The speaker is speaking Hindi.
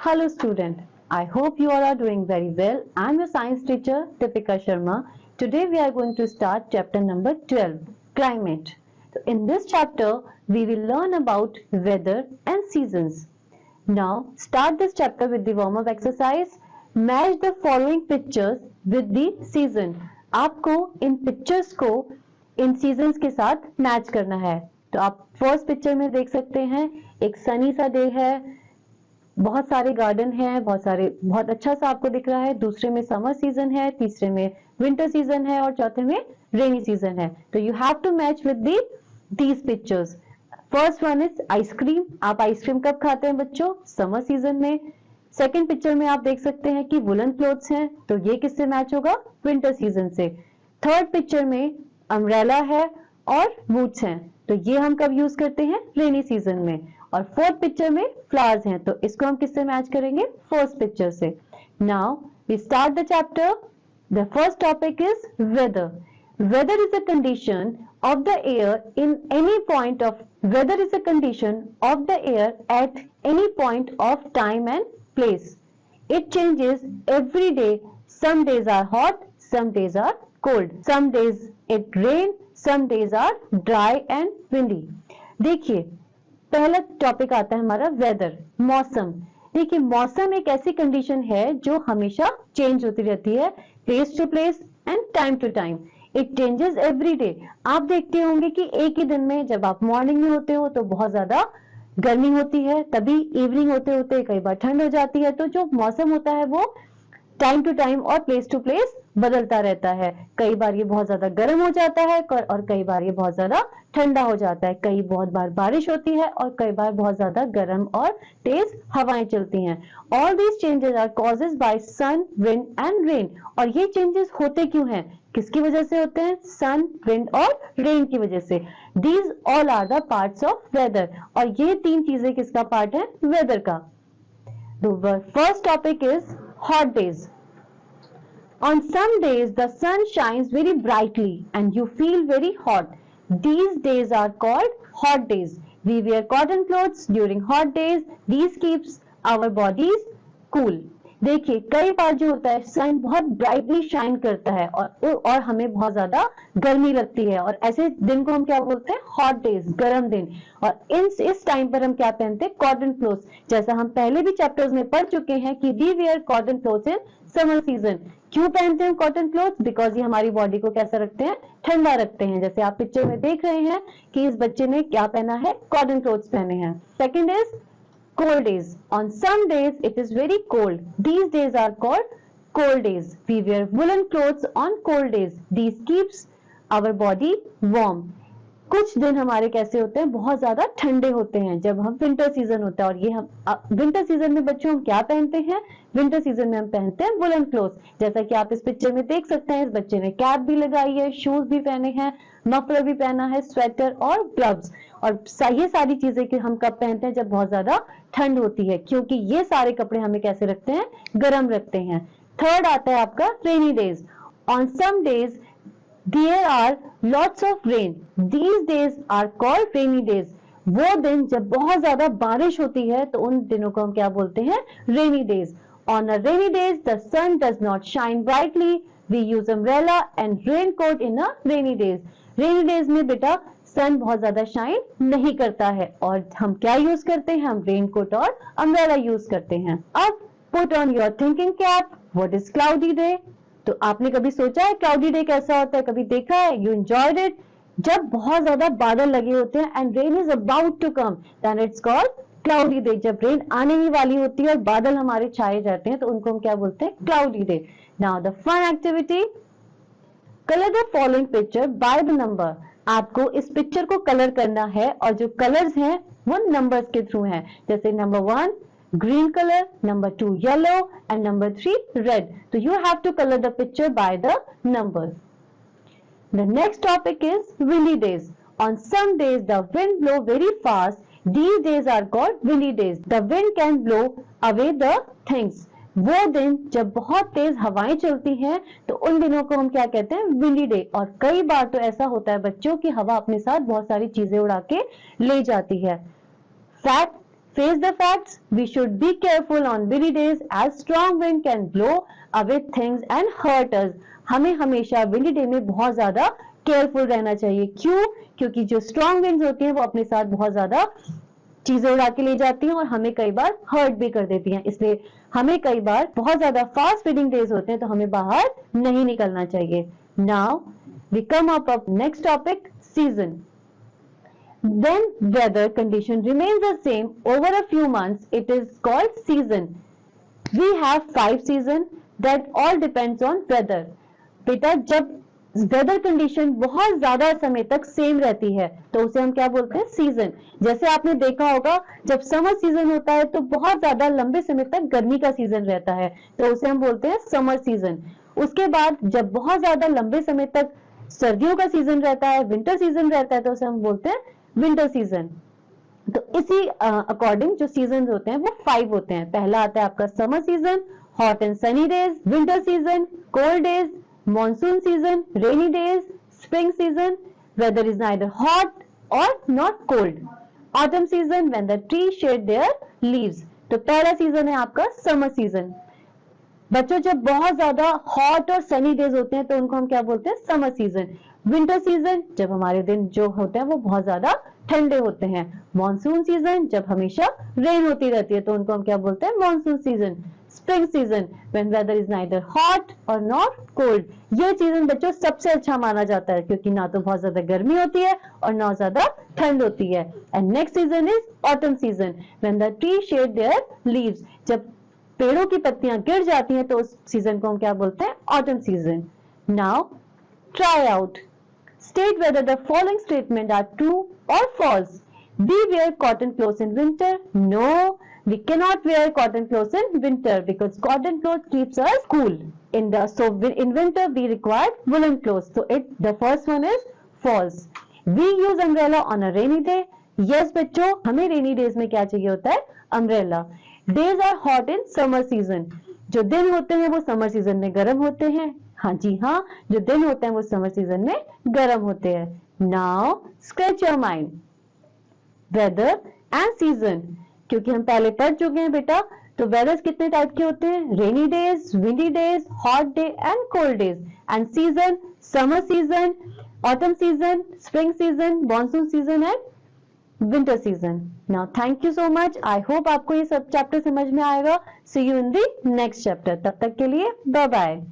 Hello student, I hope you all are doing very well. I am your science teacher Deepika Sharma. Today we are going to start chapter number 12, Climate. So in this chapter we will learn about weather and seasons. Now start this chapter with the warm up exercise. Match the following pictures with the season. आपको इन pictures को इन seasons के साथ मैच करना है. तो आप फर्स्ट पिक्चर में देख सकते हैं एक सनी सा डे है, बहुत सारे गार्डन हैं, बहुत अच्छा सा आपको दिख रहा है। दूसरे में समर सीजन है, तीसरे में विंटर सीजन है और चौथे में रेनी सीजन है। तो you have to match with these pictures. First one is ice cream. आप आइसक्रीम कब खाते हैं बच्चों? समर सीजन में। सेकेंड पिक्चर में आप देख सकते हैं कि वुलन क्लोथ्स हैं, तो ये किससे मैच होगा? विंटर सीजन से। थर्ड पिक्चर में अम्ब्रेला है और बूट्स हैं, तो ये हम कब यूज करते हैं? रेनी सीजन में। और फोर्थ पिक्चर में फ्लावर्स हैं, तो इसको हम किससे मैच करेंगे? फर्स्ट पिक्चर से। Now we start the chapter. The first topic is weather. Weather is a condition of the air in any point of weather is a condition of the air at any point of time and place. It changes every day. Some days are hot, some days are cold. Some days it rain, some days are dry and windy. देखिए पहला टॉपिक आता है हमारा वेदर, मौसम। देखिए मौसम एक ऐसी कंडीशन है जो हमेशा चेंज होती रहती है, place to place and time to time. It changes every day. आप देखते होंगे कि एक ही दिन में जब आप मॉर्निंग में होते हो तो बहुत ज्यादा गर्मी होती है, तभी इवनिंग होते होते कई बार ठंड हो जाती है। तो जो मौसम होता है वो टाइम टू टाइम और प्लेस टू प्लेस बदलता रहता है। कई बार ये बहुत ज्यादा गर्म हो जाता है और कई बार ये बहुत ज्यादा ठंडा हो जाता है। कई बहुत बार बारिश होती है और कई बार बहुत ज्यादा गर्म और तेज हवाएं चलती हैं। All these changes are causes by sun, wind and rain. और ये चेंजेस होते क्यों हैं? किसकी वजह से होते हैं? सन, विंड और रेन की वजह से। These all are the parts of weather. और ये तीन चीजें किसका पार्ट है? वेदर का। The first topic is hot days. On some days, the sun shines very brightly and you feel very hot. These days are called hot days. We wear cotton clothes during hot days. These keeps our bodies cool. देखिए कई बार जो होता है सन बहुत ब्राइटली शाइन करता है और हमें बहुत ज्यादा गर्मी लगती है, और ऐसे दिन को हम क्या बोलते हैं? हॉट डेज, गर्म दिन। और इस टाइम पर हम क्या पहनते हैं? Cotton clothes. जैसा हम पहले भी चैप्टर्स में पढ़ चुके हैं कि we wear cotton clothes in summer season. क्यों पहनते हैं कॉटन क्लोथ्स? बिकॉज ये हमारी बॉडी को कैसा रखते हैं? ठंडा रखते हैं। जैसे आप पिक्चर में देख रहे हैं कि इस बच्चे ने क्या पहना है? कॉटन क्लोथ्स पहने हैं। Second is cold days. On some days it is very cold. These days are called cold days. We wear woolen clothes on cold days. These keeps our body warm. कुछ दिन हमारे कैसे होते हैं? बहुत ज्यादा ठंडे होते हैं जब हम विंटर सीजन होता है। और ये हम विंटर सीजन में बच्चों हम क्या पहनते हैं? विंटर सीजन में हम पहनते हैं वुलन क्लोथ्स। जैसा कि आप इस पिक्चर में देख सकते हैं, इस बच्चे ने कैप भी लगाई है, शूज भी पहने हैं, मफलर भी पहना है, स्वेटर और ग्लव्स। और ये सारी चीजें कि हम कब पहनते हैं? जब बहुत ज्यादा ठंड होती है, क्योंकि ये सारे कपड़े हमें कैसे रखते हैं? गर्म रखते हैं। थर्ड आता है आपका rainy days. On some days there are lots of rain. These days are called rainy days. वो दिन जब बहुत ज्यादा बारिश होती है तो उन दिनों को हम क्या बोलते हैं? Rainy days. On a rainy days the sun does not shine brightly. We use umbrella and rain coat in a rainy days. Rainy days में बेटा सन बहुत ज्यादा शाइन नहीं करता है और हम क्या यूज करते हैं? हम रेन कोट और अम्ब्रेला यूज करते हैं। अब put on your thinking cap. What is cloudy day? तो आपने कभी सोचा है क्लाउडी डे कैसा होता है? कभी देखा है? You enjoyed it? जब बहुत ज्यादा बादल लगे होते हैं and rain is about to come, then it's called cloudy day. जब रेन आने ही वाली होती है और बादल हमारे छाए जाते हैं तो उनको हम क्या बोलते हैं? Cloudy day. Now the fun activity, colour the following picture by the number. आपको इस पिक्चर को कलर करना है और जो कलर्स हैं वो नंबर्स के थ्रू हैं। जैसे number 1 green color, number 2 yellow and number 3 red. So you have to color the picture by the numbers. The next topic is windy days. On some days the wind blow very fast. These days are called windy days. The wind can blow away the things. वो दिन जब बहुत तेज हवाएं चलती हैं तो उन दिनों को हम क्या कहते हैं? Windy day. और कई बार तो ऐसा होता है बच्चों की हवा अपने साथ बहुत सारी चीजें उड़ा के ले जाती है। Fact, Face the facts. We should be careful on windy days as strong wind can blow away things and hurt us. हमें हमेशा windy day में बहुत ज्यादा केयरफुल रहना चाहिए. क्यों? क्योंकि जो स्ट्रॉन्ग विंड्स होती हैं वो अपने साथ बहुत ज्यादा चीजें उड़ा के ले जाती हैं और हमें कई बार हर्ट भी कर देती हैं. इसलिए हमें कई बार बहुत ज्यादा फास्ट विंडिंग डेज होते हैं तो हमें बाहर नहीं निकलना चाहिए. Now we come up next topic, season. When weather condition remains the same over a few months, it is called season. We have 5 seasons that all depends on weather. बेटा जब वेदर कंडीशन बहुत ज्यादा समय तक सेम रहती है तो उसे हम क्या बोलते हैं? सीजन. जैसे आपने देखा होगा जब समर सीजन होता है तो बहुत ज्यादा लंबे समय तक गर्मी का सीजन रहता है तो उसे हम बोलते हैं समर सीजन. उसके बाद जब बहुत ज्यादा लंबे समय तक सर्दियों का सीजन रहता है, विंटर सीजन रहता है तो उसे हम बोलते हैं विंटर सीजन. तो इसी अकॉर्डिंग जो सीजन होते हैं वो 5 होते हैं. पहला आता है आपका summer season, hot and Sunny days, winter season, cold days, monsoon season, rainy days, spring season, weather is neither hot or not cold, autumn season when the trees shed their leaves. तो पहला सीजन है आपका समर सीजन. बच्चों जब बहुत ज्यादा हॉट और सनी डेज होते हैं तो उनको हम क्या बोलते हैं? Summer season. विंटर सीजन जब हमारे दिन जो होते हैं वो बहुत ज्यादा ठंडे होते हैं. मॉनसून सीजन जब हमेशा रेन होती रहती है तो उनको हम क्या बोलते हैं? Monsoon season. Spring season when weather is neither hot or not cold. ये सीजन बच्चों सबसे अच्छा माना जाता है क्योंकि ना तो बहुत ज्यादा गर्मी होती है और ना ज्यादा ठंड होती है. And next season is autumn season when the trees shed their leaves. जब पेड़ों की पत्तियां गिर जाती हैं तो उस सीजन को हम क्या बोलते हैं? Autumn season. Now try out. State whether the following statements are true or false. We wear cotton clothes in winter. No, we cannot wear cotton clothes in winter because cotton clothes keeps us cool. In winter we require woolen clothes. So the first one is false. We use umbrella on a rainy day. Yes बच्चों, हमें rainy days में क्या चाहिए होता है? umbrella. Days are hot in summer season. जो दिन होते हैं वो समर सीजन में गर्म होते हैं. हाँ जी हाँ, जो दिन होते हैं वो समर सीजन में गर्म होते हैं. Now scratch your mind. Weather and season, क्योंकि हम पहले पढ़ चुके हैं बेटा, तो वेदर्स कितने टाइप के होते हैं? Rainy days, windy days, hot day and cold days. And season, summer season, autumn season, spring season, monsoon season and winter season. Now thank you so much. I hope आपको ये सब चैप्टर समझ में आएगा. See you in the next chapter. तब तक के लिए बाय बाय.